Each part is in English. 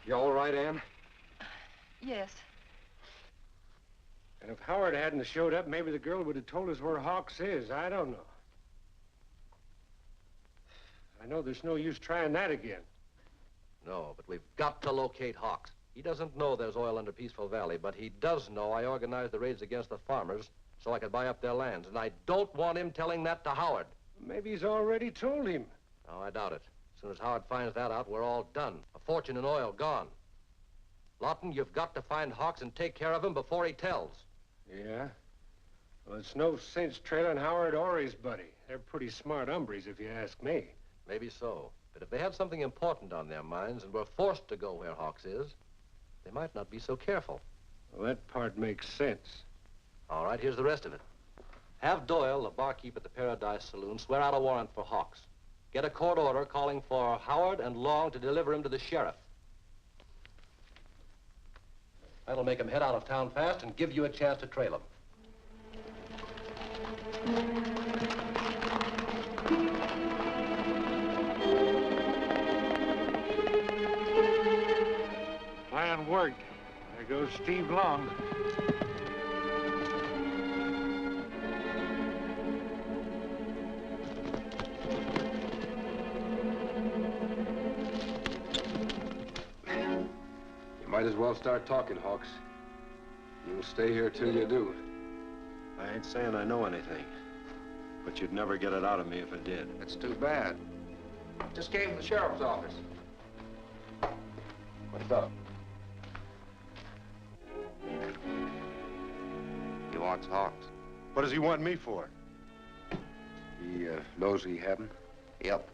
You all right, Ann? Yes. And if Howard hadn't showed up, maybe the girl would have told us where Hawks is. I don't know. I know there's no use trying that again. No, but we've got to locate Hawks. He doesn't know there's oil under Peaceful Valley, but he does know I organized the raids against the farmers so I could buy up their lands, and I don't want him telling that to Howard. Maybe he's already told him. No, I doubt it. As soon as Howard finds that out, we're all done. A fortune in oil gone. Lawton, you've got to find Hawks and take care of him before he tells. Yeah? Well, it's no sense trailing Howard or his buddy. They're pretty smart hombres, if you ask me. Maybe so. But if they had something important on their minds and were forced to go where Hawks is, they might not be so careful. Well, that part makes sense. All right, here's the rest of it. Have Doyle, the barkeep at the Paradise Saloon, swear out a warrant for Hawks. Get a court order calling for Howard and Long to deliver him to the sheriff. That'll make him head out of town fast and give you a chance to trail him. Plan worked. There goes Steve Long. Might as well start talking, Hawks. You'll stay here till you do. I ain't saying I know anything, but you'd never get it out of me if I did. That's too bad. Just came from the sheriff's office. What's up? He wants Hawks. What does he want me for? He knows we have him? Yep.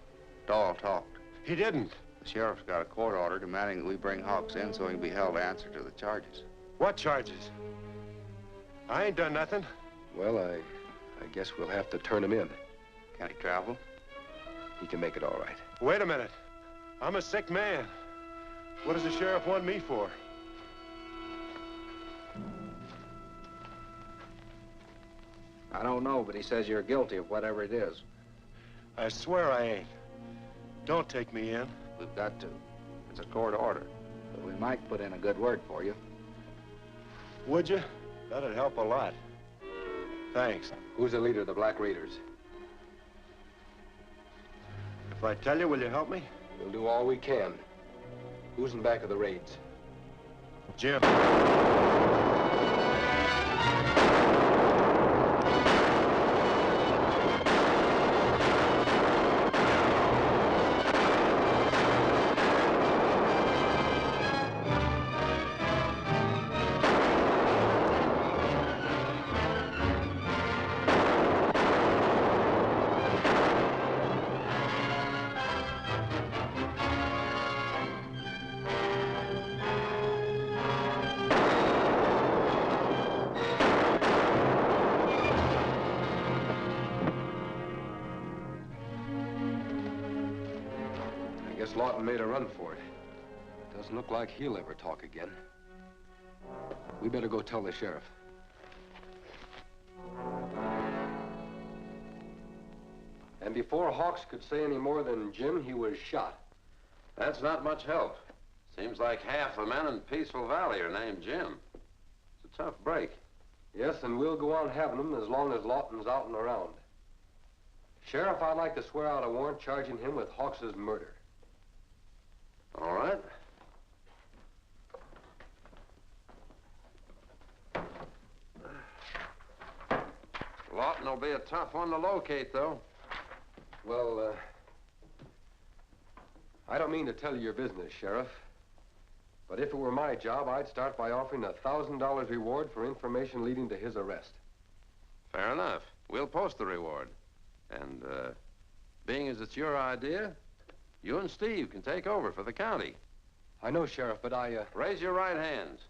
Doyle talked. He didn't. The sheriff's got a court order demanding that we bring Hawks in so he can be held to answer to the charges. What charges? I ain't done nothing. Well, I guess we'll have to turn him in. Can he travel? He can make it all right. Wait a minute. I'm a sick man. What does the sheriff want me for? I don't know, but he says you're guilty of whatever it is. I swear I ain't. Don't take me in. We've got to. It's a court order. But we might put in a good word for you. Would you? That'd help a lot. Thanks. Who's the leader of the Black Raiders? If I tell you, will you help me? We'll do all we can. Who's in back of the raids? Jim. Lawton made a run for it. Doesn't look like he'll ever talk again. We better go tell the sheriff. And before Hawks could say any more than Jim, he was shot. That's not much help. Seems like half the men in Peaceful Valley are named Jim. It's a tough break. Yes, and we'll go on having them as long as Lawton's out and around. Sheriff, I'd like to swear out a warrant charging him with Hawks's murder. All right. Lawton will be a tough one to locate, though. Well, I don't mean to tell you your business, Sheriff. But if it were my job, I'd start by offering $1,000 reward for information leading to his arrest. Fair enough. We'll post the reward. And, being as it's your idea, you and Steve can take over for the county. I know, Sheriff, but Raise your right hands.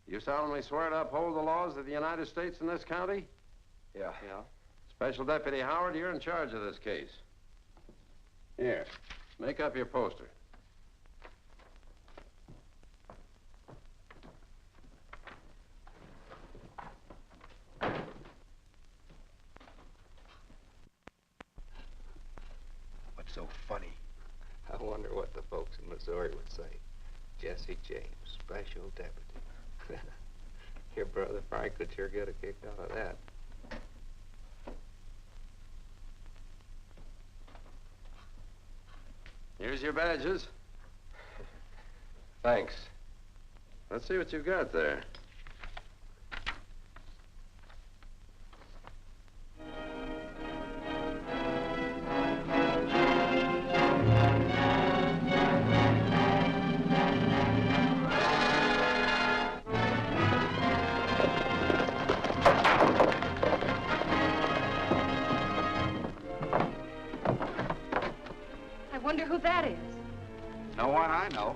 You solemnly swear to uphold the laws of the United States in this county? Yeah. Special Deputy Howard, you're in charge of this case. Here, make up your poster. What's so funny? I wonder what the folks in Missouri would say. Jesse James, special deputy. Your brother Frank could sure get a kick out of that. Here's your badges. Thanks. Let's see what you've got there. I wonder who that is. No one I know.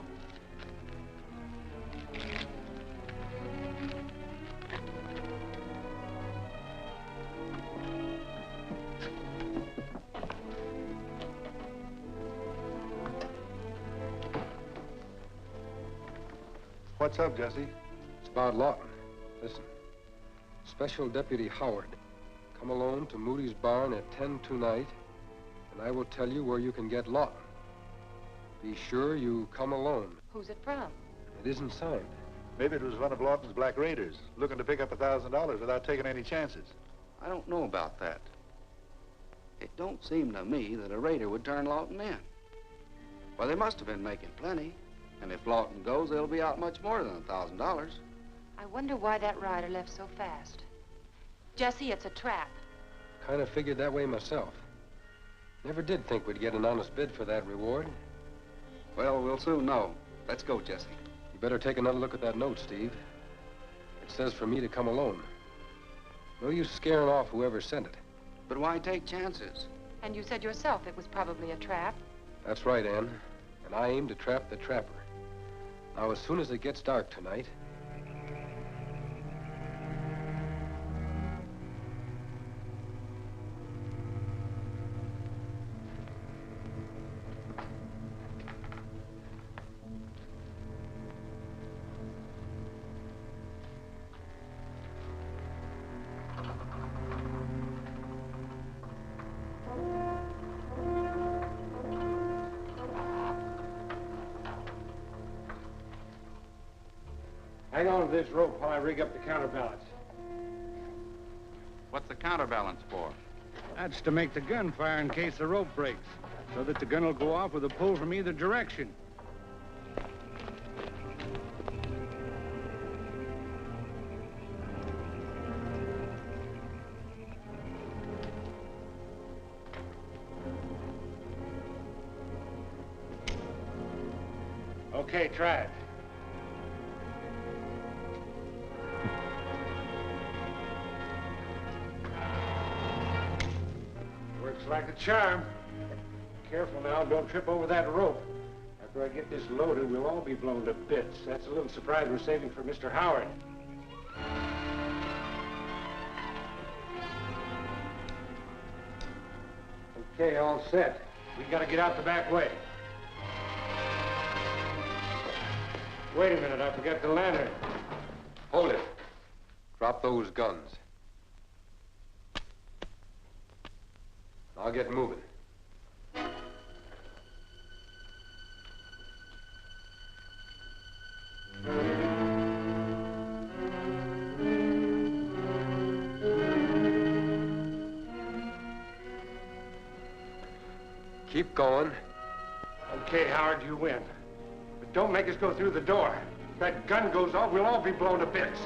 What's up, Jesse? It's about Lawton. Listen. Special Deputy Howard. Come alone to Moody's barn at 10 tonight, and I will tell you where you can get Lawton. Be sure you come alone. Who's it from? It isn't signed. Maybe it was one of Lawton's Black Raiders, looking to pick up $1,000 without taking any chances. I don't know about that. It don't seem to me that a raider would turn Lawton in. Well, they must have been making plenty. And if Lawton goes, they'll be out much more than $1,000. I wonder why that rider left so fast. Jesse, it's a trap. Kind of figured that way myself. Never did think we'd get an honest bid for that reward. Well, we'll soon know. Let's go, Jesse. You better take another look at that note, Steve. It says for me to come alone. No use scaring off whoever sent it. But why take chances? And you said yourself it was probably a trap. That's right, Ann. And I aim to trap the trapper. Now, as soon as it gets dark tonight... Hang on to this rope while I rig up the counterbalance. What's the counterbalance for? That's to make the gun fire in case the rope breaks, so that the gun will go off with a pull from either direction. Okay, try it. Works like a charm. Careful now, don't trip over that rope. After I get this loaded, we'll all be blown to bits. That's a little surprise we're saving for Mr. Howard. Okay, all set. We gotta get out the back way. Wait a minute, I forgot the lantern. Hold it. Drop those guns. I'll get moving. Keep going. Okay, Howard, you win. But don't make us go through the door. If that gun goes off, we'll all be blown to bits.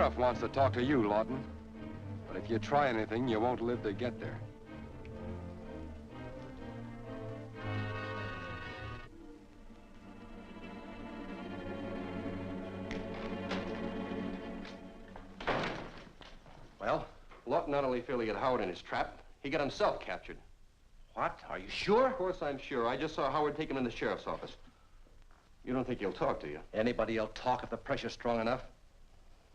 sheriff wants to talk to you, Lawton. But if you try anything, you won't live to get there. Well, Lawton not only failed to get Howard in his trap, he got himself captured. What? Are you sure? Of course I'm sure. I just saw Howard take him in the sheriff's office. You don't think he'll talk to you? Anybody'll talk if the pressure's strong enough.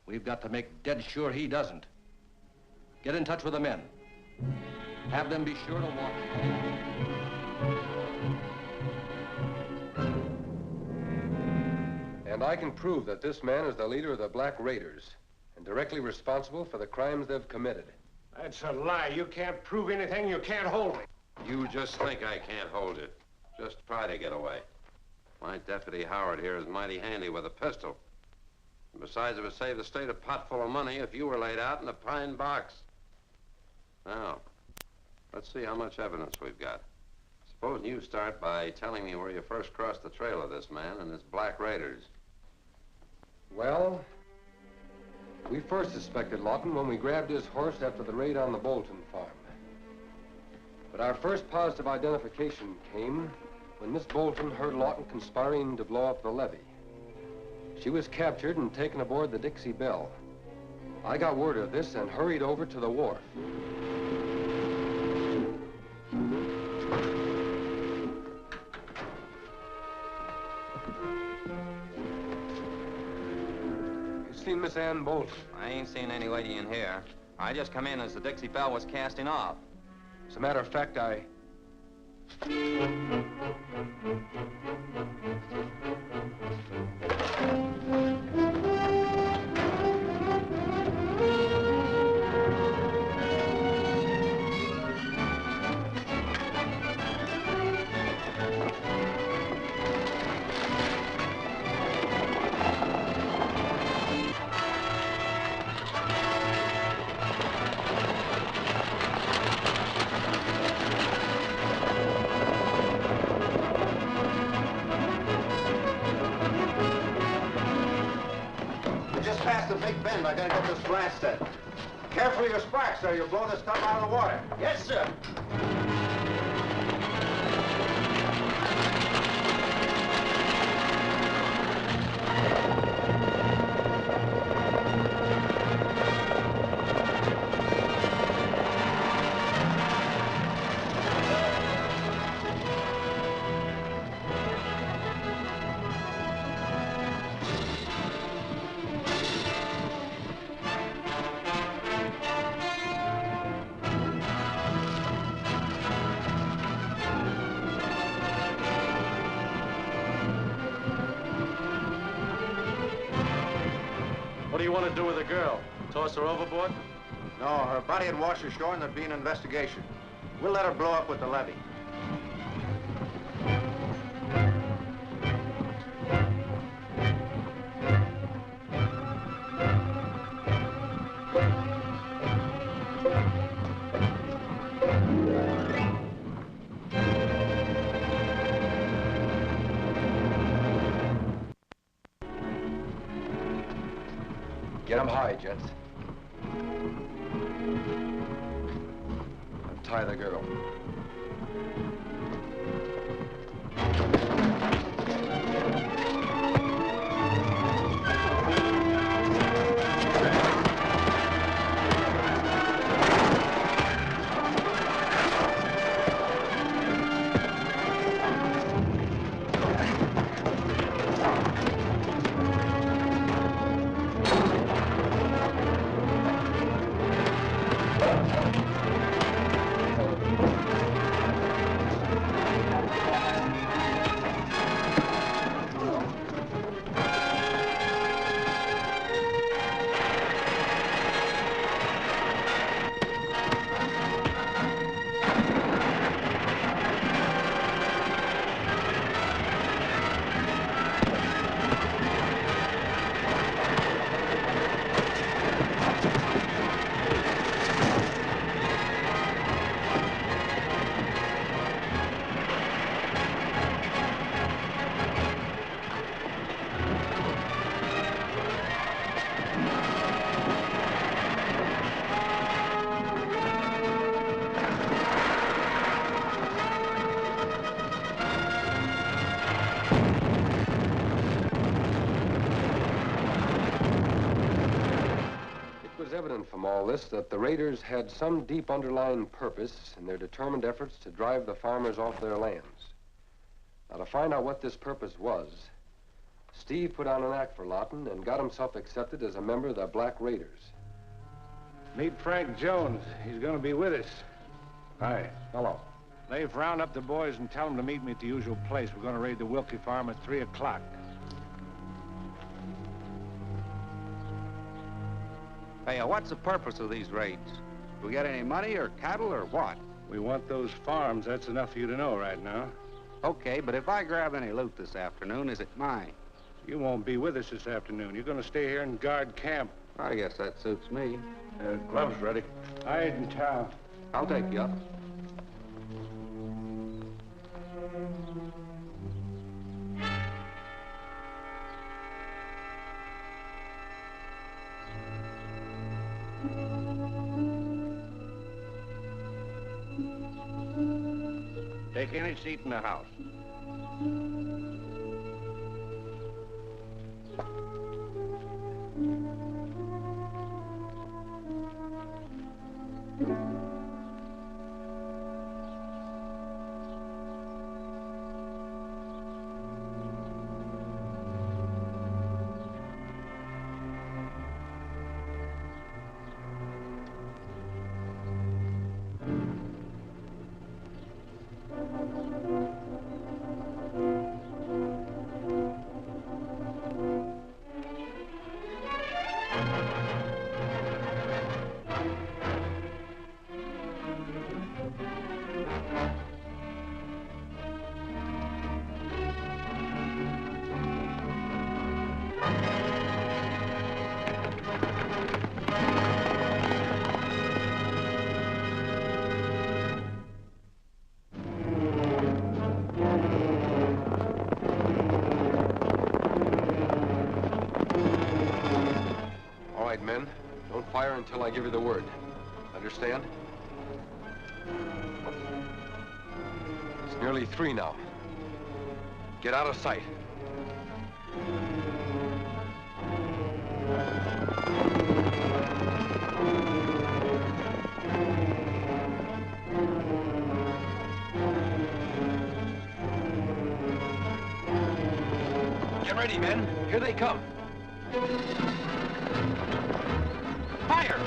We've got to make dead sure he doesn't. Get in touch with the men. Have them be sure to watch. And I can prove that this man is the leader of the Black Raiders and directly responsible for the crimes they've committed. That's a lie. You can't prove anything. You can't hold me. You just think I can't hold you. Just try to get away. My Deputy Howard here is mighty handy with a pistol. And besides, it would save the state a pot full of money if you were laid out in a pine box. Now, let's see how much evidence we've got. Suppose you start by telling me where you first crossed the trail of this man and his Black Raiders. Well, we first suspected Lawton when we grabbed his horse after the raid on the Bolton farm. But our first positive identification came when Miss Bolton heard Lawton conspiring to blow up the levee. She was captured and taken aboard the Dixie Belle. I got word of this and hurried over to the wharf. You seen Miss Ann Bolton? I ain't seen any lady in here. I just come in as the Dixie Belle was casting off. As a matter of fact, Past the big bend, I gotta get this blast set. Careful of your sparks, sir. You'll blow the stuff out of the water. Yes, sir. What do you want to do with the girl? Toss her overboard? No, her body had washed ashore and there'd be an investigation. We'll let her blow up with the levee. get them high, gents. Untie the girl. us that the raiders had some deep underlying purpose in their determined efforts to drive the farmers off their lands. Now, to find out what this purpose was, Steve put on an act for Lawton and got himself accepted as a member of the Black Raiders. Meet Frank Jones. He's going to be with us. Hi. Hello. Leif, round up the boys and tell them to meet me at the usual place. We're going to raid the Wilkie farm at 3 o'clock. Hey, what's the purpose of these raids? Do we get any money or cattle or what? We want those farms. That's enough for you to know right now. Okay, but if I grab any loot this afternoon, is it mine? You won't be with us this afternoon. You're going to stay here and guard camp. I guess that suits me. Gloves ready. Hide and towel. I'll take you up. Take any seat in the house. Men, don't fire until I give you the word. Understand? It's nearly 3 now. Get out of sight. Get ready, men. Here they come. Fire!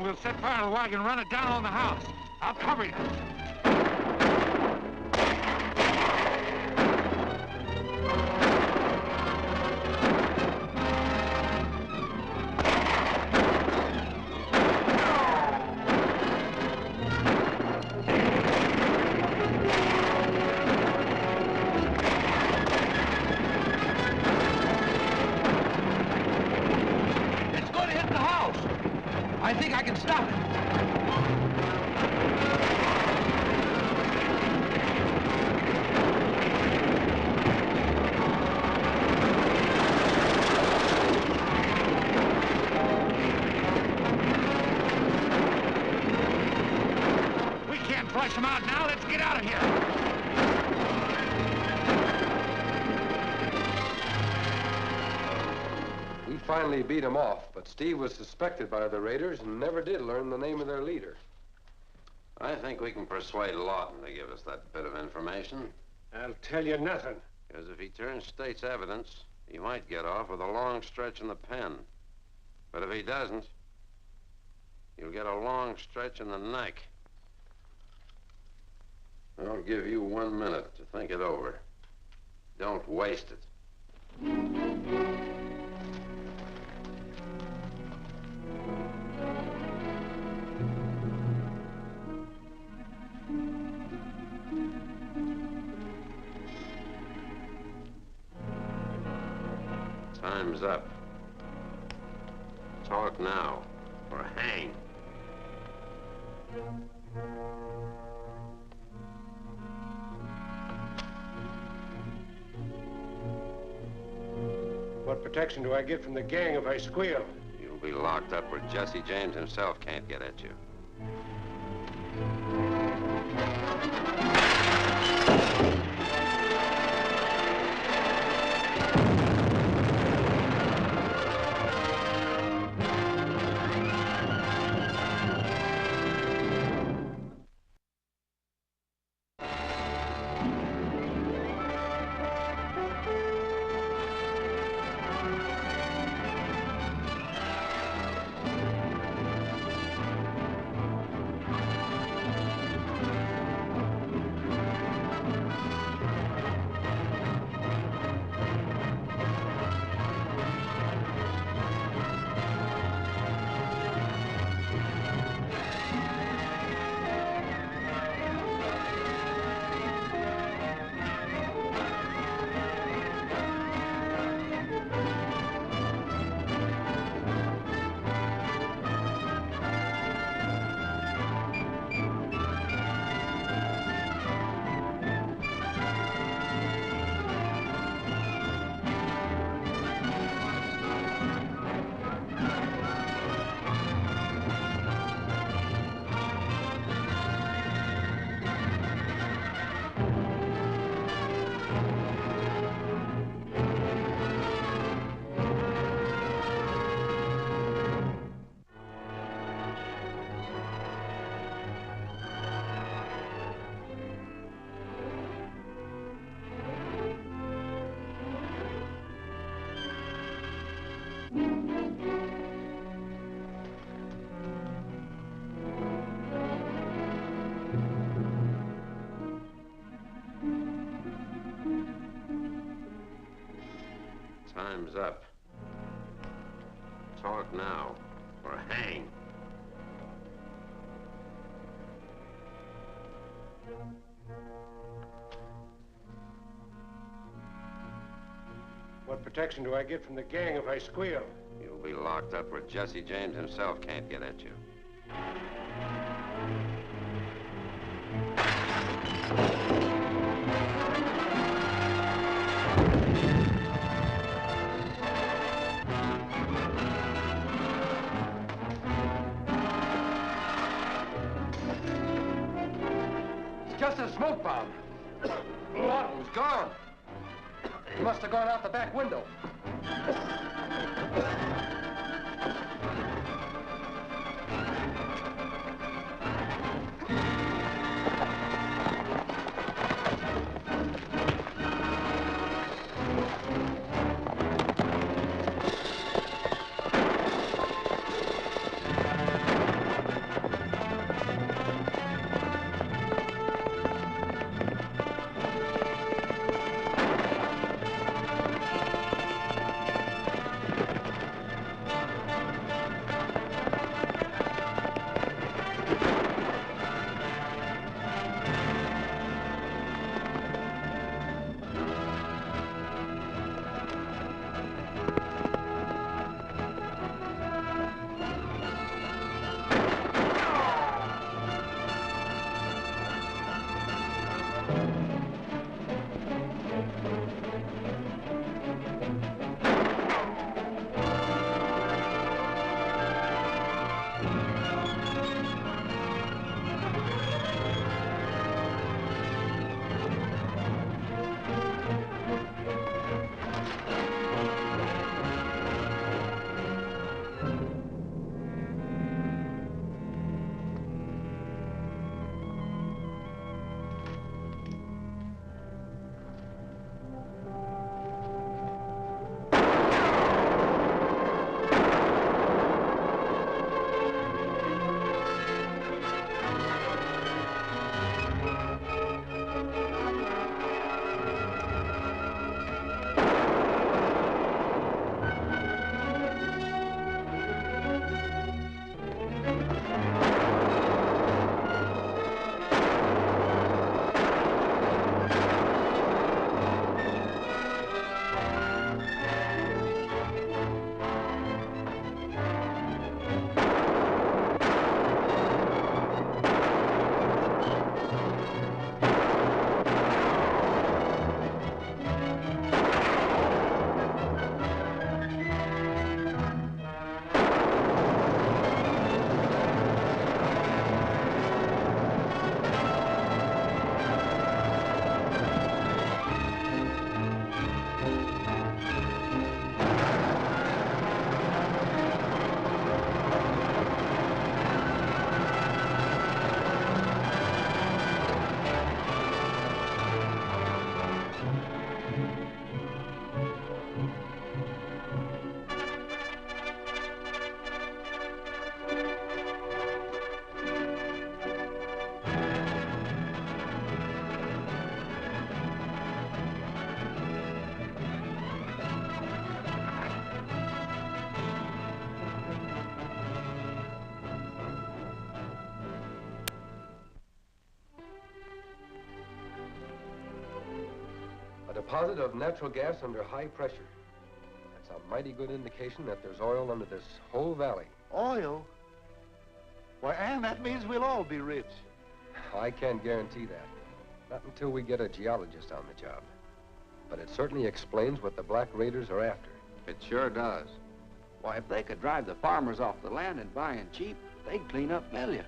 We'll set fire to the wagon and run it down on the house. I'll cover you. It's going to hit the house. I think I can stop it. We can't flush them out now. Let's get out of here. We finally beat him off, but Steve was suspected by the raiders and never did learn the name of their leader. I think we can persuade Lawton to give us that bit of information. I'll tell you nothing. Because if he turns state's evidence, he might get off with a long stretch in the pen. But if he doesn't, you'll get a long stretch in the neck. I'll give you 1 minute to think it over. Don't waste it. Time's up. Talk now, or hang. What protection do I get from the gang if I squeal? You'll be locked up where Jesse James himself can't get at you. Time's up. Talk now, or hang. What protection do I get from the gang if I squeal? You'll be locked up where Jesse James himself can't get at you. It's just a smoke bomb. Lawton's gone. He must have gone out the back window. deposit of natural gas under high pressure. That's a mighty good indication that there's oil under this whole valley. Oil? Why, Ann, that means we'll all be rich. I can't guarantee that. Not until we get a geologist on the job. But it certainly explains what the Black Raiders are after. It sure does. Why, if they could drive the farmers off the land and buy in cheap, they'd clean up millions.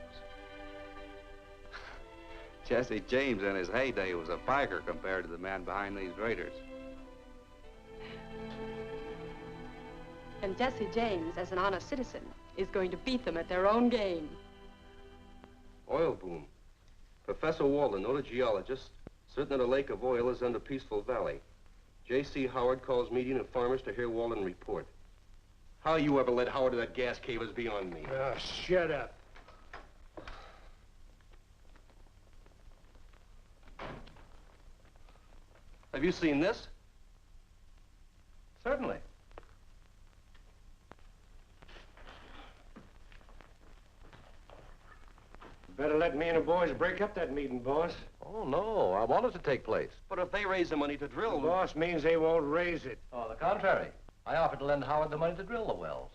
Jesse James in his heyday was a piker compared to the man behind these raiders. And Jesse James, as an honest citizen, is going to beat them at their own game. Oil boom. Professor Walden, noted geologist, certain that a lake of oil is under Peaceful Valley. J.C. Howard calls meeting of farmers to hear Walden report. How you ever let Howard to that gas cave is beyond me. Oh, shut up. Have you seen this? Certainly. Better let me and the boys break up that meeting, boss. Oh, no. I want it to take place. But if they raise the money to drill... The boss means they won't raise it. Oh, the contrary. I offered to lend Howard the money to drill the wells.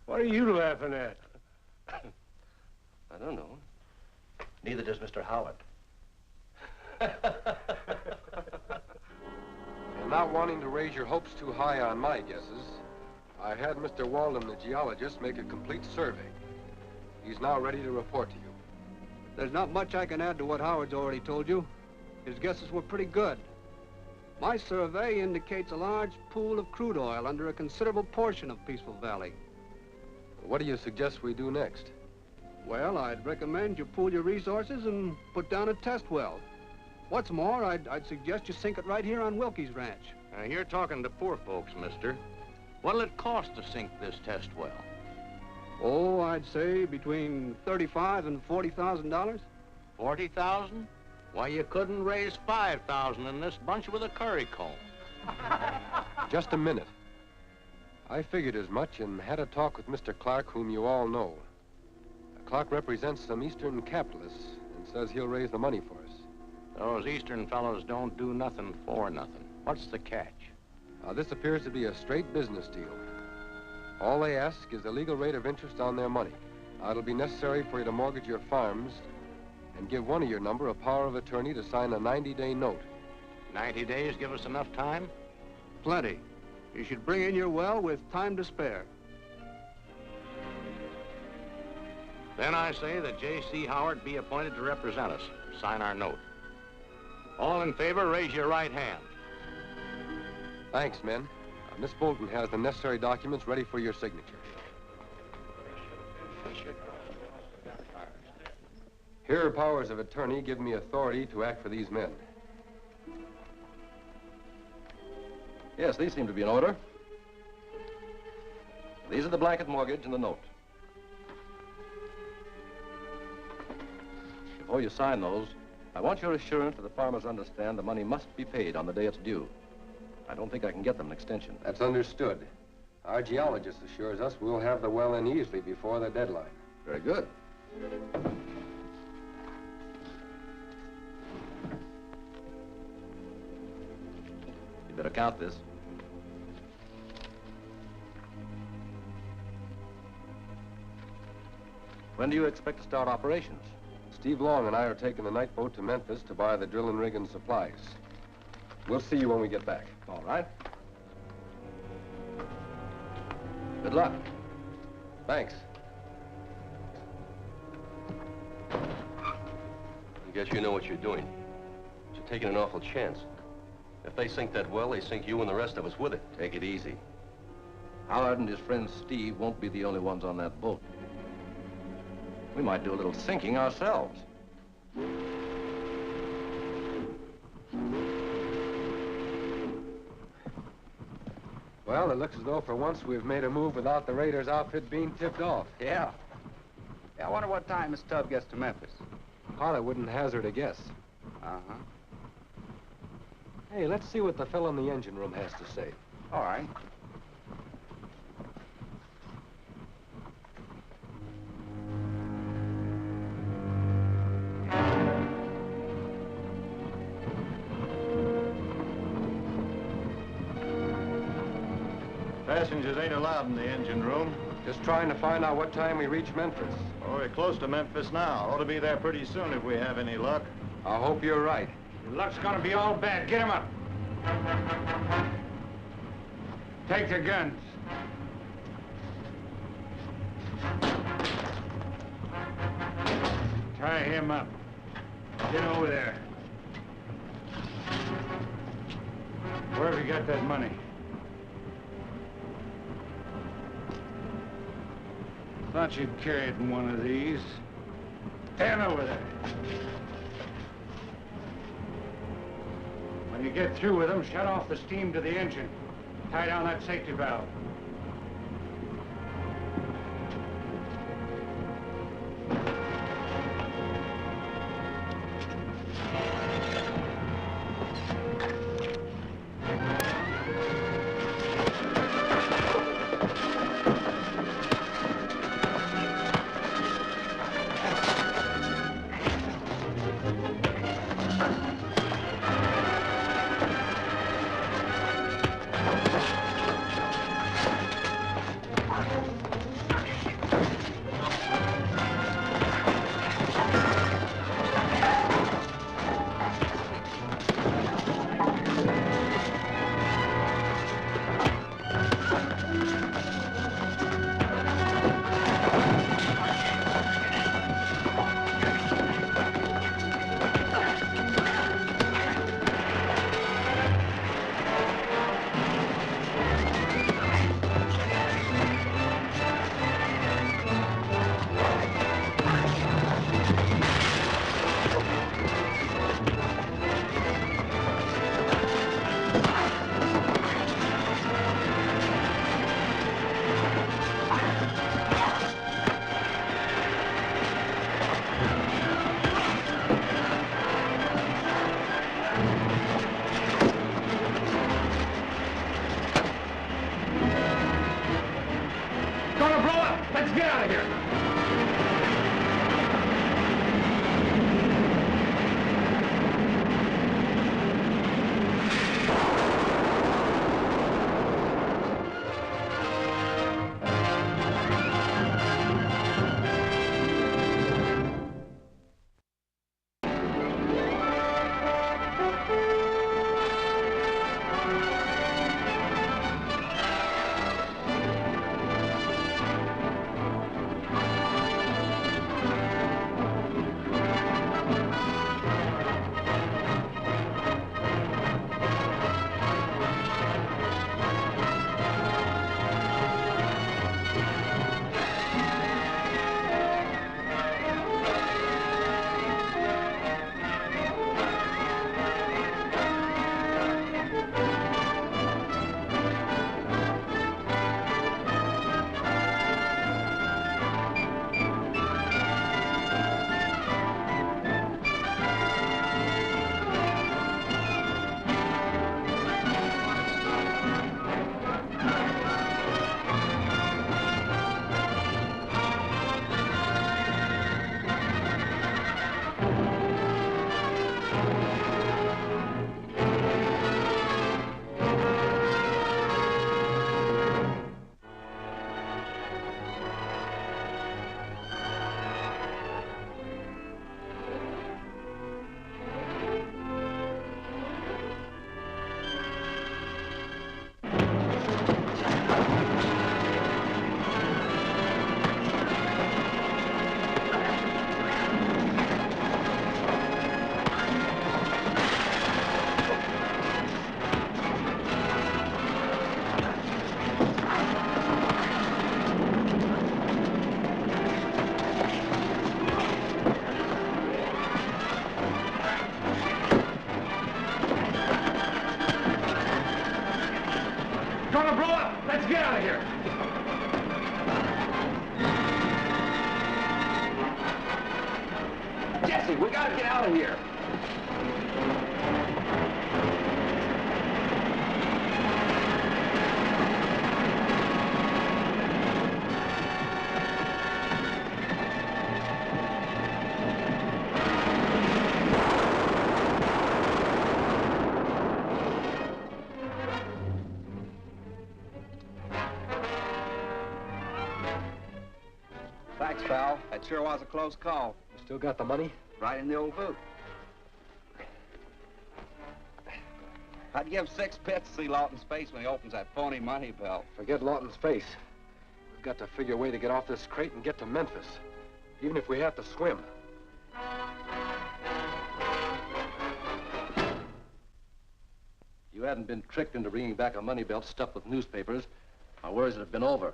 What are you laughing at? I don't know. Neither does Mr. Howard. And not wanting to raise your hopes too high on my guesses, I had Mr. Walden, the geologist, make a complete survey. He's now ready to report to you. There's not much I can add to what Howard's already told you. His guesses were pretty good. My survey indicates a large pool of crude oil under a considerable portion of Peaceful Valley. What do you suggest we do next? Well, I'd recommend you pool your resources and put down a test well. What's more, I'd suggest you sink it right here on Wilkie's ranch. You're talking to poor folks, mister. What'll it cost to sink this test well? Oh, I'd say between $35,000 and $40,000. 40,000? Why, you couldn't raise 5,000 in this bunch with a curry comb. Just a minute. I figured as much and had a talk with Mr. Clark, whom you all know. Clark represents some Eastern capitalists and says he'll raise the money for us. Those Eastern fellows don't do nothing for nothing. What's the catch? This appears to be a straight business deal. All they ask is a legal rate of interest on their money. It'll be necessary for you to mortgage your farms and give one of your number a power of attorney to sign a 90-day note. 90 days give us enough time? Plenty. You should bring in your well with time to spare. Then I say that J.C. Howard be appointed to represent us. Sign our note. All in favor, raise your right hand. Thanks, men. Miss Bolton has the necessary documents ready for your signature. Here are powers of attorney give me authority to act for these men. Yes, these seem to be in order. These are the blanket mortgage and the note. Before you sign those, I want your assurance that the farmers understand the money must be paid on the day it's due. I don't think I can get them an extension. That's understood. Our geologist assures us we'll have the well in easily before the deadline. Very good. You better count this. When do you expect to start operations? Steve Long and I are taking the night boat to Memphis to buy the drilling rig and supplies. We'll see you when we get back. All right. Good luck. Thanks. I guess you know what you're doing. You're taking an awful chance. If they sink that well, they sink you and the rest of us with it. Take it easy. Howard and his friend Steve won't be the only ones on that boat. We might do a little sinking ourselves. Well, it looks as though for once we've made a move without the Raiders' outfit being tipped off. Yeah. I wonder what time Miss Tubb gets to Memphis. Harley wouldn't hazard a guess. Uh-huh. Hey, let's see what the fellow in the engine room has to say. All right. Passengers ain't allowed in the engine room. Just trying to find out what time we reach Memphis. Oh, we're close to Memphis now. Ought to be there pretty soon if we have any luck. I hope you're right. Your luck's gonna be all bad. Get him up. Take the guns. Tie him up. Get over there. Where have you got that money? Thought you'd carry it in one of these. Stand over there. When you get through with them, shut off the steam to the engine. Tie down that safety valve. Let's get out of here. Gonna blow up! Let's get out of here! Jesse, we gotta get out of here. Thanks, pal. That sure was a close call. You still got the money? Right in the old boot. I'd give 6 bits to see Lawton's face when he opens that phony money belt. Forget Lawton's face. We've got to figure a way to get off this crate and get to Memphis, even if we have to swim. You hadn't been tricked into bringing back a money belt stuffed with newspapers, our worries would have been over.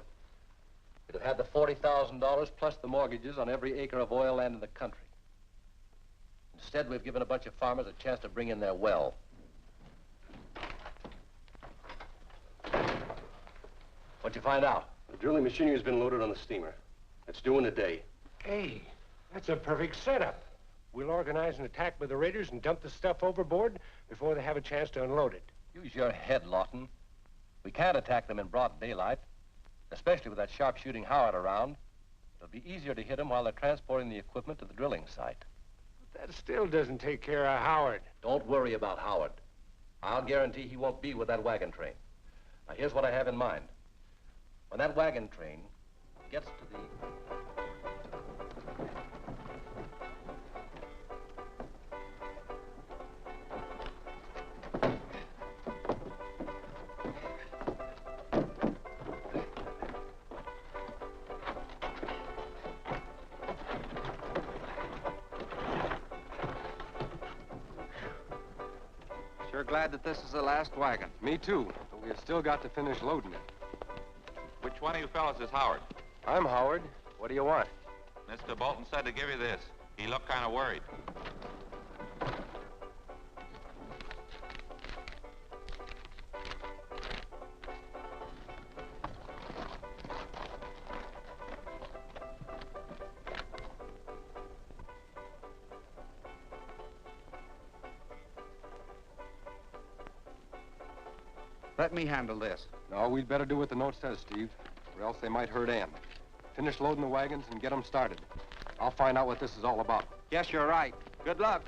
We'd have had the $40,000 plus the mortgages on every acre of oil land in the country. Instead, we've given a bunch of farmers a chance to bring in their well. What'd you find out? The drilling machinery has been loaded on the steamer. It's due in a day. Hey, that's a perfect setup. We'll organize an attack by the raiders and dump the stuff overboard before they have a chance to unload it. Use your head, Lawton. We can't attack them in broad daylight, especially with that sharpshooting Howard around. It'll be easier to hit them while they're transporting the equipment to the drilling site. But that still doesn't take care of Howard. Don't worry about Howard. I'll guarantee he won't be with that wagon train. Now, here's what I have in mind. When that wagon train gets to the... Sure glad that this is the last wagon. Me too, but we have still got to finish loading it. Which one of you fellas is Howard? I'm Howard. What do you want? Mr. Bolton said to give you this. He looked kind of worried. Let me handle this. No, we'd better do what the note says, Steve, or else they might hurt Ann. Finish loading the wagons and get them started. I'll find out what this is all about. Yes, you're right. Good luck.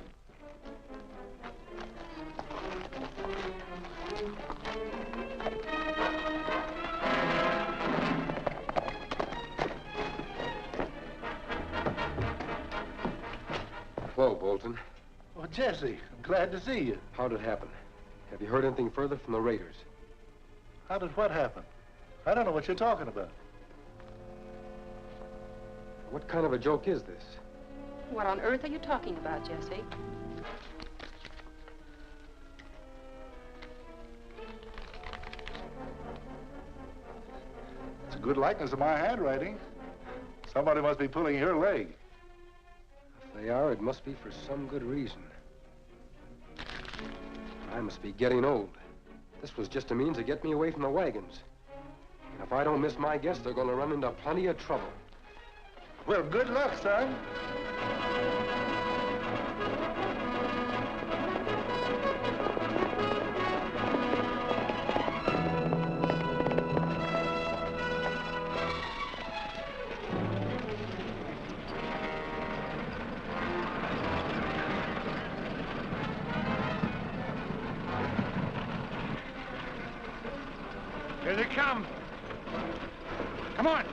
Hello, Bolton. Well, Jesse, I'm glad to see you. How'd it happen? Have you heard anything further from the raiders? How did what happen? I don't know what you're talking about. What kind of a joke is this? What on earth are you talking about, Jesse? It's a good likeness of my handwriting. Somebody must be pulling your leg. If they are, it must be for some good reason. I must be getting old. This was just a means to get me away from the wagons. And if I don't miss my guess, they're going to run into plenty of trouble. Well, good luck, son. Here they come. Come on.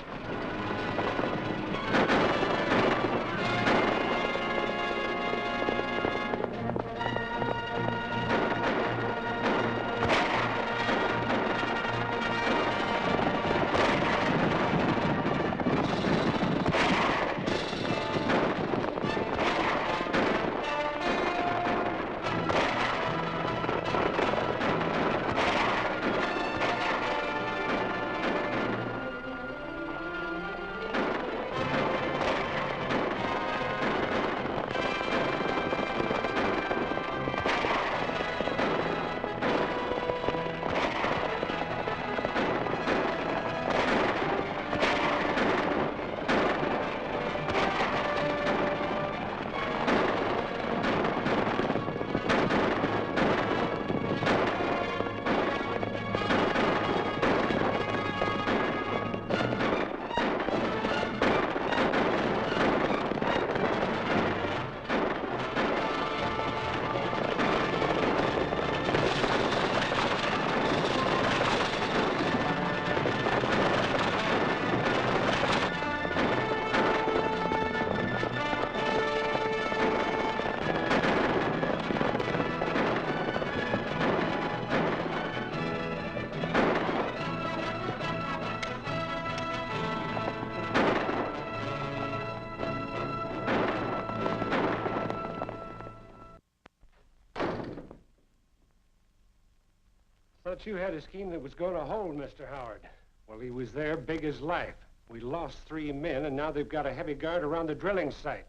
thought you had a scheme that was going to hold Mr. Howard. Well, he was there, big as life. We lost 3 men, and now they've got a heavy guard around the drilling site.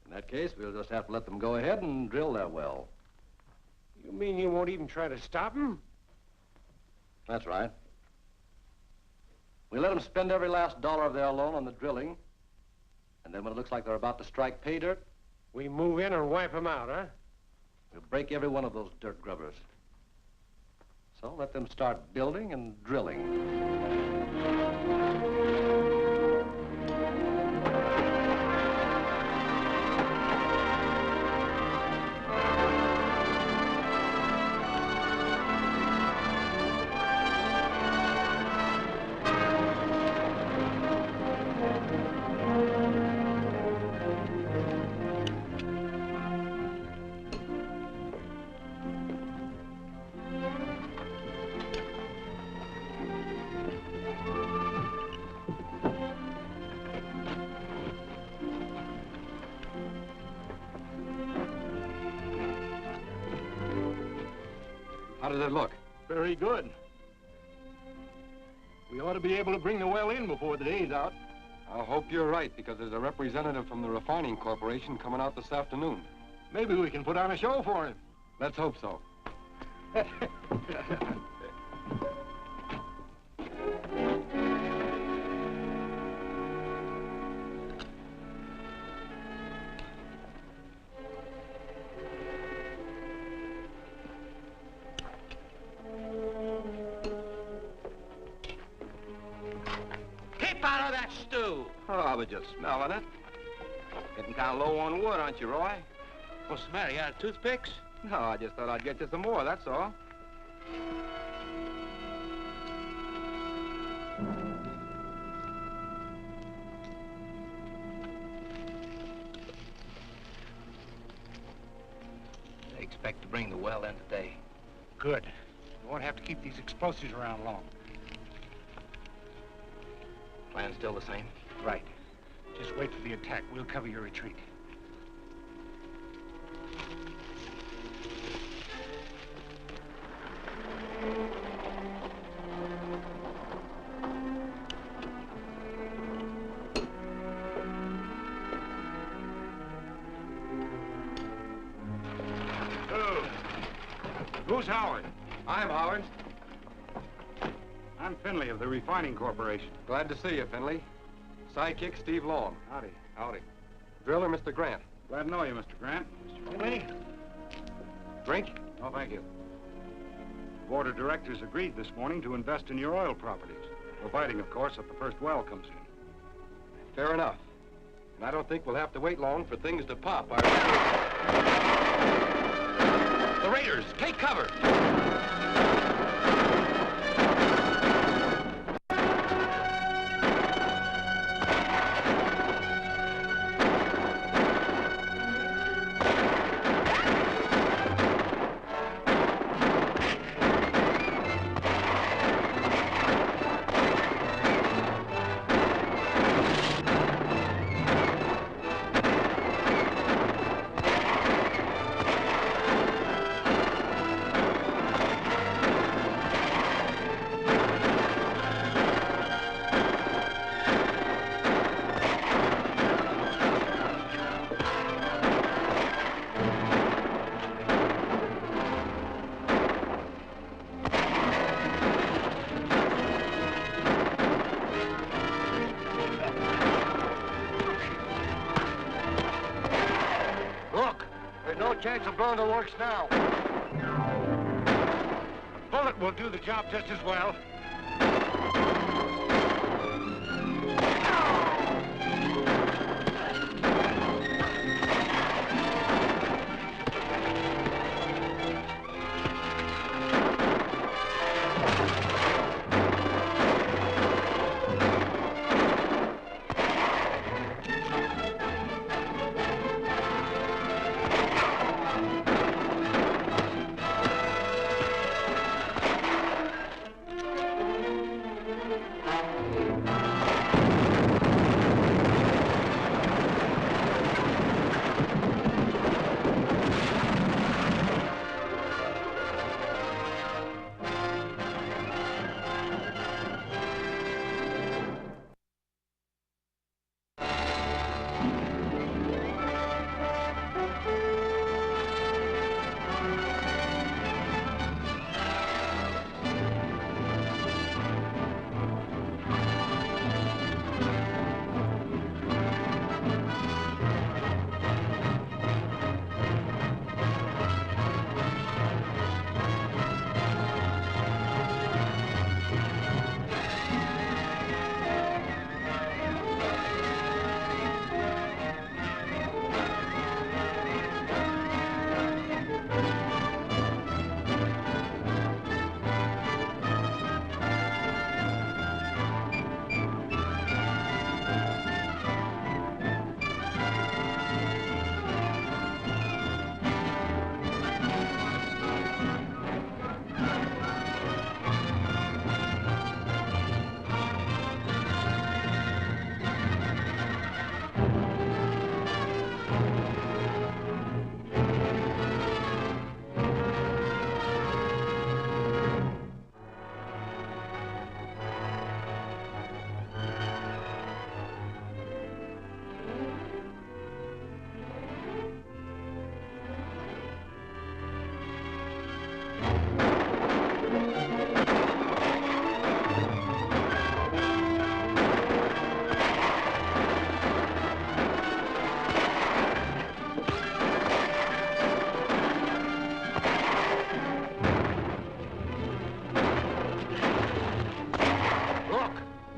In that case, we'll just have to let them go ahead and drill their well. You mean you won't even try to stop them? That's right. We let them spend every last dollar of their loan on the drilling, and then when it looks like they're about to strike pay dirt, we move in and wipe them out, huh? we'll break every one of those dirt grubbers. So let them start building and drilling. How does it look? Very good. We ought to be able to bring the well in before the day's out. I hope you're right, because there's a representative from the refining corporation coming out this afternoon. Maybe we can put on a show for him. Let's hope so. Out of that stew. Oh, I was just smelling it. Getting kind of low on wood, aren't you, Roy? What's the matter? You out of toothpicks? No, I just thought I'd get you some more, that's all. They expect to bring the well in today. Good. You won't have to keep these explosives around long. Plan still the same? Right. Just wait for the attack. We'll cover your retreat. Who's Howard? I'm Howard. I'm Finley of the Refining Corporation. Glad to see you, Finley. Sidekick Steve Long. Howdy. Howdy. Driller, Mr. Grant. Glad to know you, Mr. Grant. Mr. Finley? Drink? No, thank you. The board of directors agreed this morning to invest in your oil properties, providing, of course, that the first well comes in. Fair enough. And I don't think we'll have to wait long for things to pop. The raiders, take cover! Chance of blowing the works now. A bullet will do the job just as well.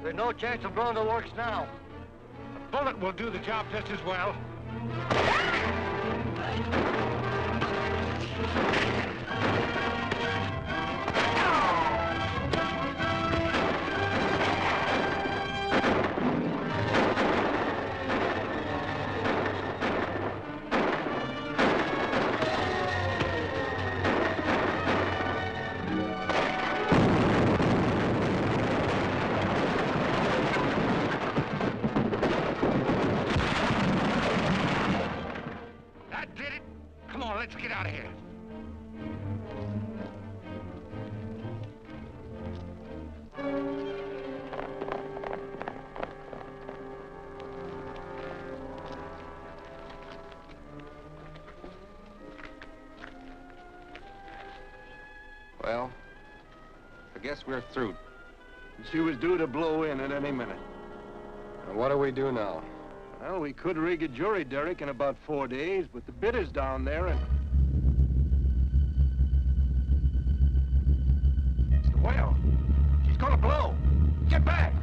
There's no chance of blowing the works now. A bullet will do the job just as well. Let's get out of here. Well, I guess we're through. She was due to blow in at any minute. And what do we do now? Well, we could rig a jury derrick in about 4 days, but the bidder's down there and... It's the whale. She's gonna blow. Get back!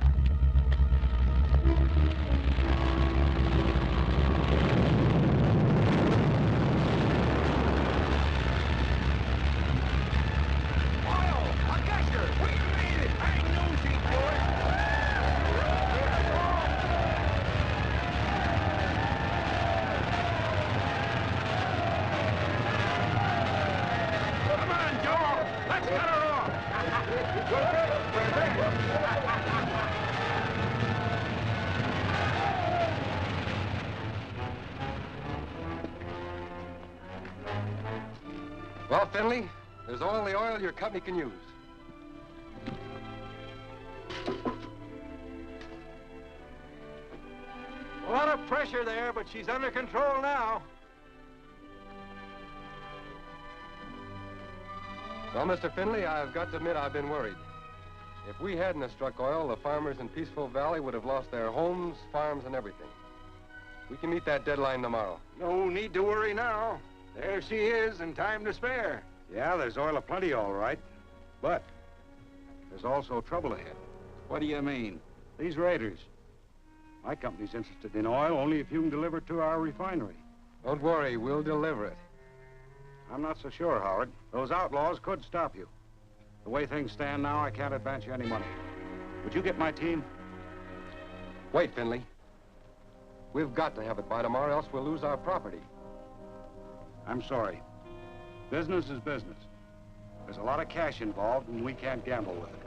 Well, Finley, there's all the oil your company can use. A lot of pressure there, but she's under control now. Well, Mr. Finley, I've got to admit I've been worried. If we hadn't have struck oil, the farmers in Peaceful Valley would have lost their homes, farms, and everything. We can meet that deadline tomorrow. No need to worry now. There she is, and time to spare. Yeah, there's oil aplenty, all right. But there's also trouble ahead. What do you mean? These raiders. My company's interested in oil only if you can deliver it to our refinery. Don't worry, we'll deliver it. I'm not so sure, Howard. Those outlaws could stop you. The way things stand now, I can't advance you any money. Would you get my team? Wait, Finley. We've got to have it by tomorrow, else we'll lose our property. I'm sorry. Business is business. There's a lot of cash involved, and we can't gamble with it.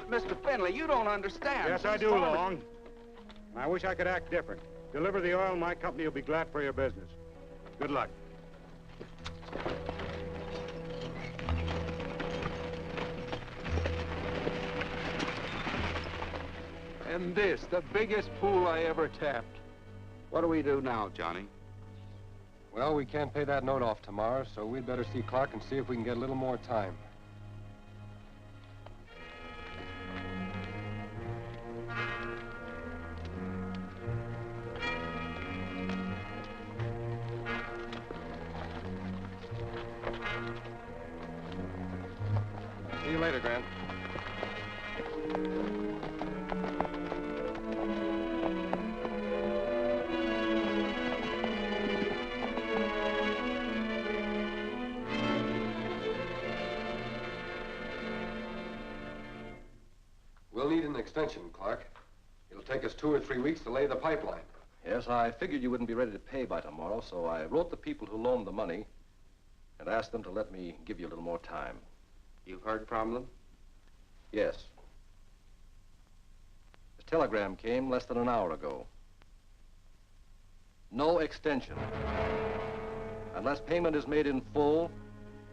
Mr. Finley, you don't understand. Yes, I do, Long. I wish I could act different. Deliver the oil, my company will be glad for your business. Good luck. And this, the biggest pool I ever tapped. What do we do now, Johnny? Well, we can't pay that note off tomorrow, so we'd better see Clark and see if we can get a little more time. See you later, Grant. We'll need an extension, Clark. It'll take us 2 or 3 weeks to lay the pipeline. Yes, I figured you wouldn't be ready to pay by tomorrow, so I wrote the people who loaned the money and asked them to let me give you a little more time. You've heard from them? Yes. The telegram came less than an hour ago. No extension. Unless payment is made in full,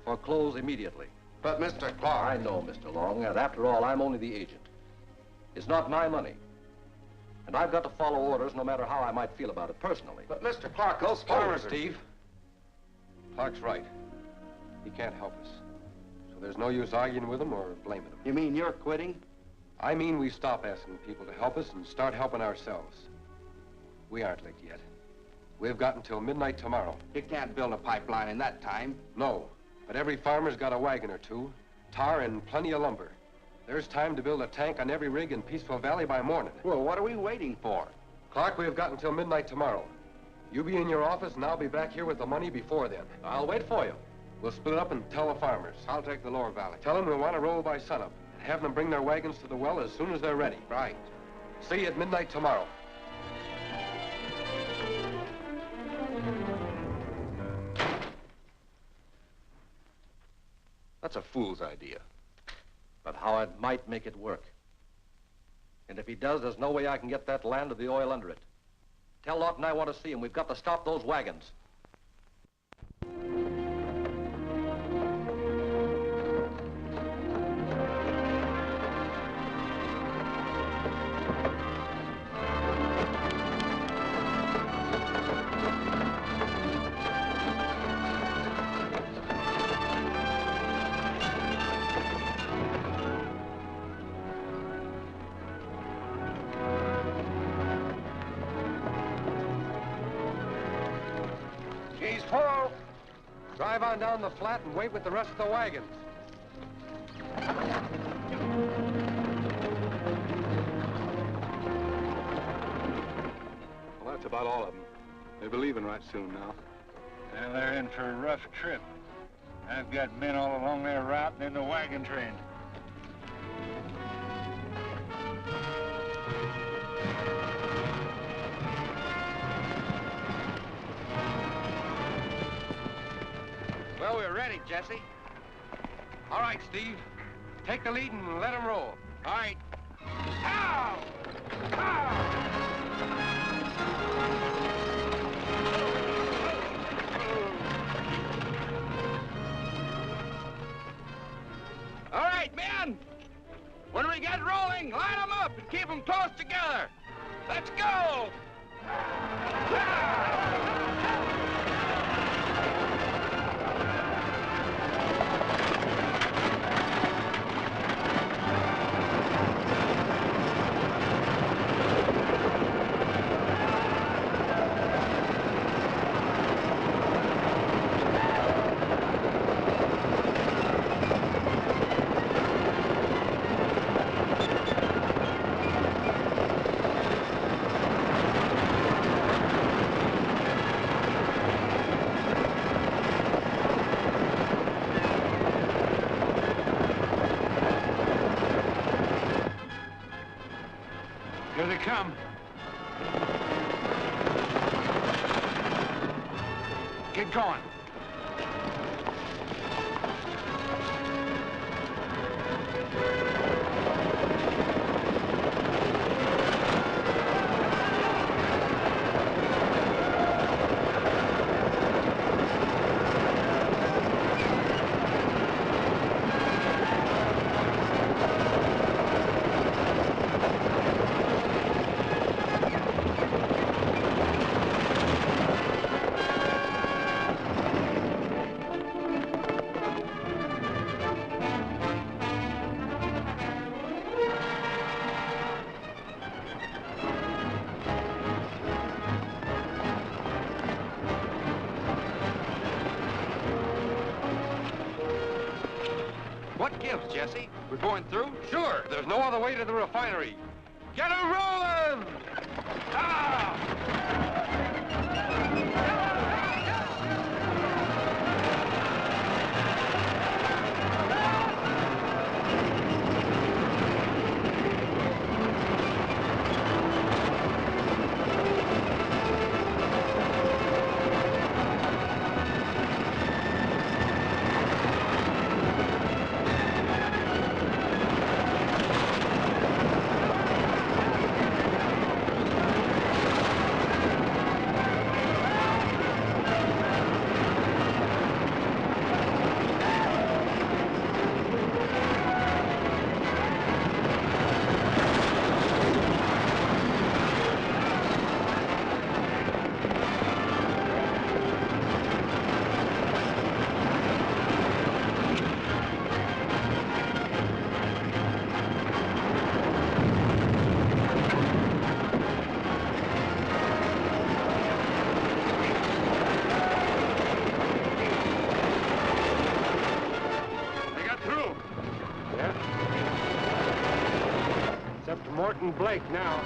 foreclose immediately. But, Mr. Clark... I know, Mr. Long, and after all, I'm only the agent. It's not my money. And I've got to follow orders no matter how I might feel about it personally. But, Mr. Clark, those Farmers, farmers... Steve. Clark's right. He can't help us. So there's no use arguing with him or blaming him. You mean you're quitting? I mean we stop asking people to help us and start helping ourselves. We aren't licked yet. We've got until midnight tomorrow. You can't build a pipeline in that time. No, But every farmer's got a wagon or two, tar and plenty of lumber. There's time to build a tank on every rig in Peaceful Valley by morning. Well, what are we waiting for? Clark, we've got until midnight tomorrow. You be in your office, and I'll be back here with the money before then. I'll wait for you. We'll split up and tell the farmers. I'll take the lower valley. Tell them we'll want to roll by sunup, and have them bring their wagons to the well as soon as they're ready. Right. See you at midnight tomorrow. That's a fool's idea. But Howard might make it work. And if he does, there's no way I can get that land or the oil under it. Tell Lawton I want to see him. We've got to stop those wagons. She's full. Drive on down the flat and wait with the rest of the wagons. Well, that's about all of them. They'll be leaving right soon now. Well, they're in for a rough trip. I've got men all along their route and in the wagon train. Well, we're ready, Jesse. All right, Steve. Take the lead and let them roll. All right. Ow! Ow! All right, men. When we get rolling, line them up and keep them close together. Let's go! Here they come. Get going. What gives, Jesse? We're going through? Sure. There's no other way to the refinery. Get 'em rolling! Morton Blake now.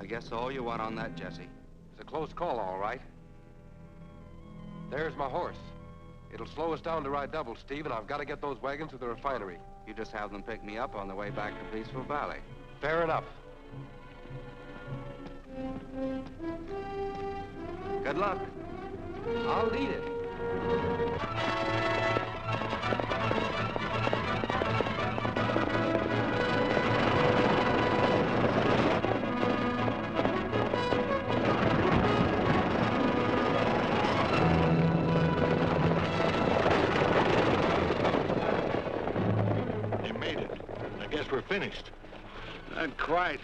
Guess all you want on that, Jesse. It's a close call, all right. There's my horse. It'll slow us down to ride double, Steve, and I've got to get those wagons to the refinery. You just have them pick me up on the way back to Peaceful Valley. Fair enough. Good luck. I'll lead it. We're finished. Not quite.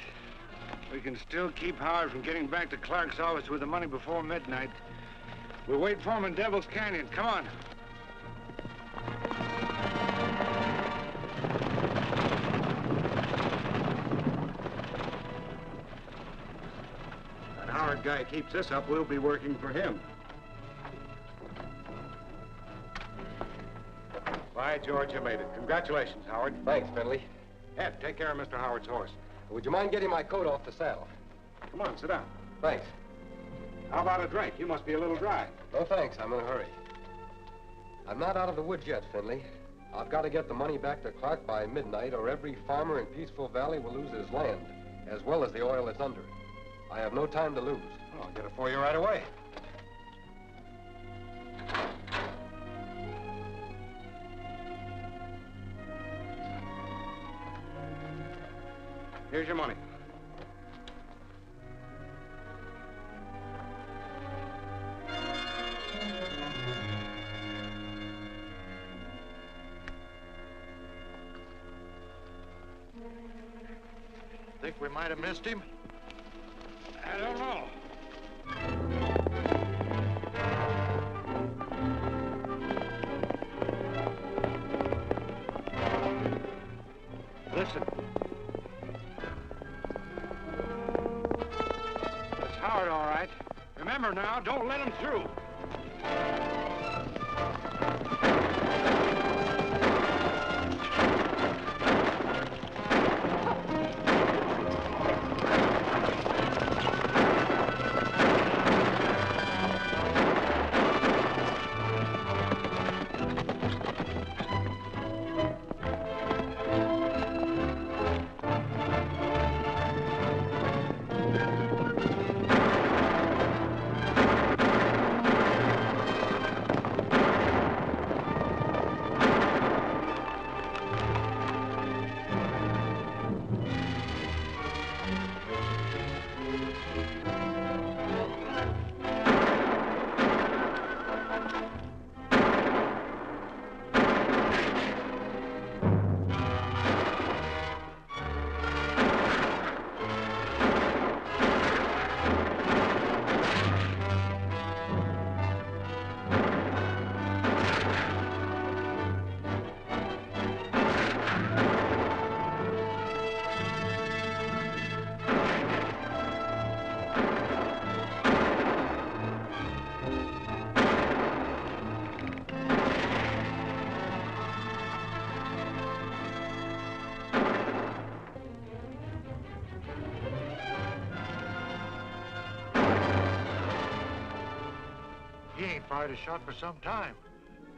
We can still keep Howard from getting back to Clark's office with the money before midnight. We'll wait for him in Devil's Canyon. Come on. guy keeps this up, we'll be working for him. By George, you made it. Congratulations, Howard. Thanks, Finley. Ed, take care of Mr. Howard's horse. Would you mind getting my coat off the saddle? Come on, sit down. Thanks. How about a drink? You must be a little dry. No, thanks. I'm in a hurry. I'm not out of the woods yet, Finley. I've got to get the money back to Clark by midnight, or every farmer in Peaceful Valley will lose his land, as well as the oil that's under it. I have no time to lose. Oh, I'll get it for you right away. Here's your money. Think we might have missed him? I don't know. Listen. That's Howard, all right. Remember now, don't let him through. He ain't fired a shot for some time.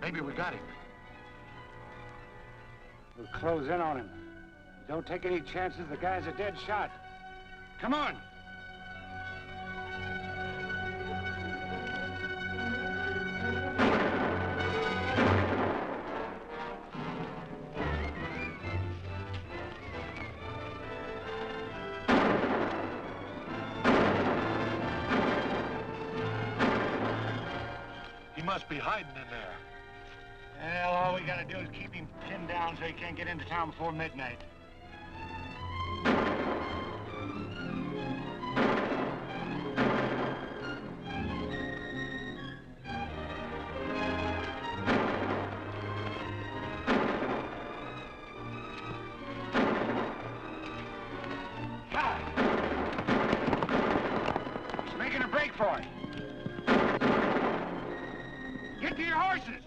Maybe we got him. We'll close in on him. Don't take any chances. The guy's a dead shot. Come on. He must be hiding in there. Well, all we gotta do is keep him pinned down so he can't get into town before midnight. He's making a break for it. Get to your horses!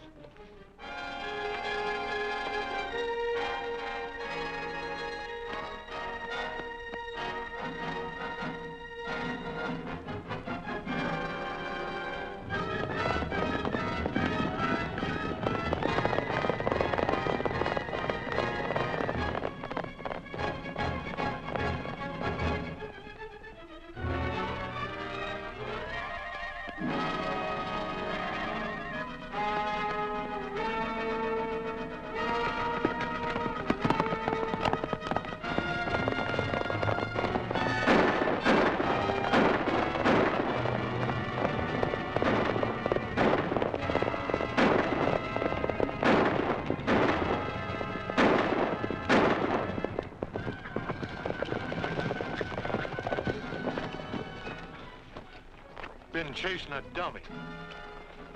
Been chasing a dummy.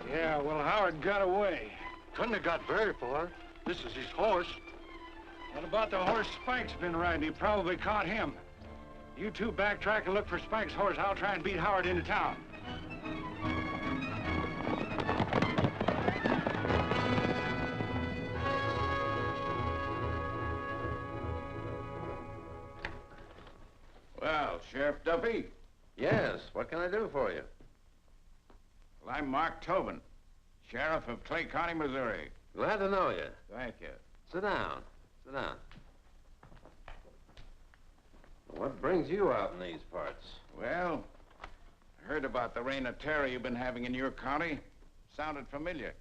Yeah, well, Howard got away. Couldn't have got very far. This is his horse. What about the horse Spike's been riding? He probably caught him. You two backtrack and look for Spike's horse. I'll try and beat Howard into town. Well, Sheriff Duffy? Yes, what can I do for you? Well, I'm Mark Tobin, Sheriff of Clay County, Missouri. Glad to know you. Thank you. Sit down. Sit down. What brings you out in these parts? Well, I heard about the reign of terror you've been having in your county. Sounded familiar.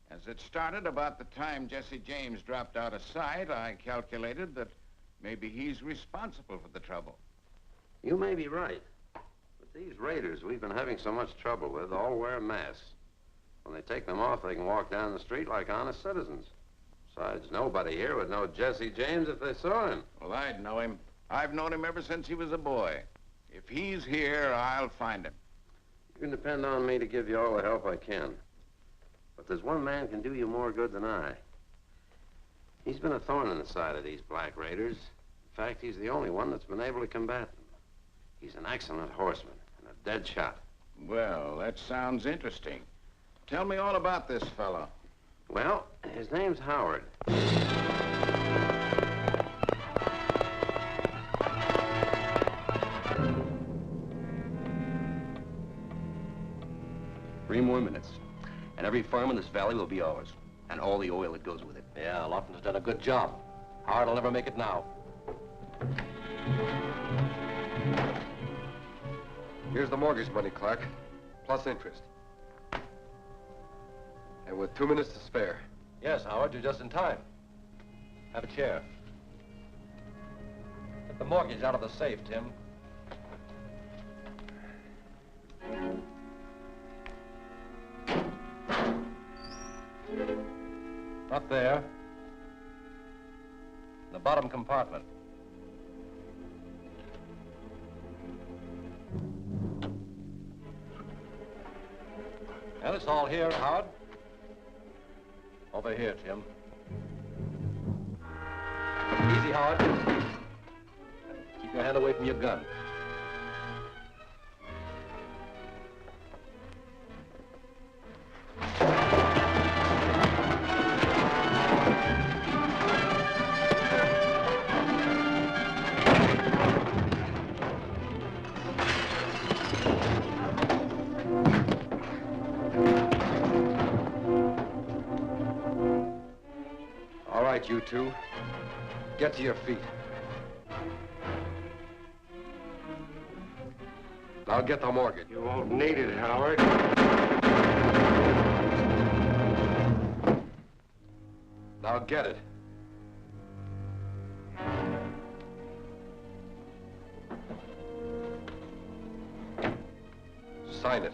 As it started about the time Jesse James dropped out of sight, I calculated that maybe he's responsible for the trouble. You may be right. But these raiders we've been having so much trouble with all wear masks. When they take them off, they can walk down the street like honest citizens. Besides, nobody here would know Jesse James if they saw him. Well, I'd know him. I've known him ever since he was a boy. If he's here, I'll find him. You can depend on me to give you all the help I can. But there's one man can do you more good than I. He's been a thorn in the side of these black raiders. In fact, he's the only one that's been able to combat them. He's an excellent horseman and a dead shot. Well, that sounds interesting. Tell me all about this fellow. Well, his name's Howard. 3 more minutes, and every farm in this valley will be ours, and all the oil that goes with it. Yeah, Lawton's done a good job. Howard will never make it now. Here's the mortgage money, Clark, plus interest. And with 2 minutes to spare. Yes, Howard, you're just in time. Have a chair. Get the mortgage out of the safe, Tim. Up there. In the bottom compartment. And it's all here, Howard. Over here, Tim. Easy, Howard. Keep your hand away from your gun. All right, you two. Get to your feet. Now get the mortgage. You won't need it, Howard. Now get it. Sign it.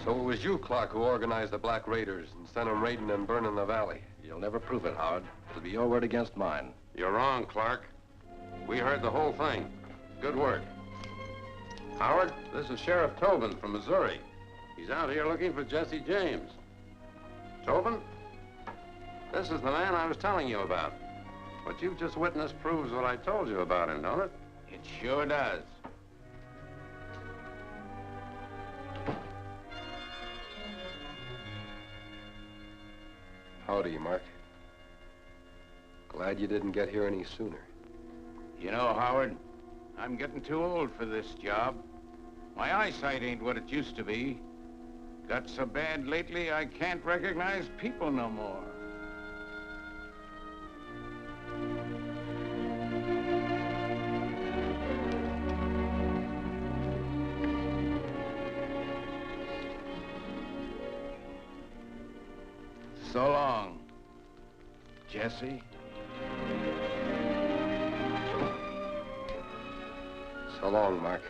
So it was you, Clark, who organized the Black Raiders and sent them raiding and burning the valley. You'll never prove it, Howard. It'll be your word against mine. You're wrong, Clark. We heard the whole thing. Good work. Howard, this is Sheriff Tobin from Missouri. He's out here looking for Jesse James. Tobin, this is the man I was telling you about. What you've just witnessed proves what I told you about him, don't it? It sure does. Howdy, Mark. Glad you didn't get here any sooner. You know, Howard, I'm getting too old for this job. My eyesight ain't what it used to be. Got so bad lately, I can't recognize people no more. So long, Jesse. So long, Mark.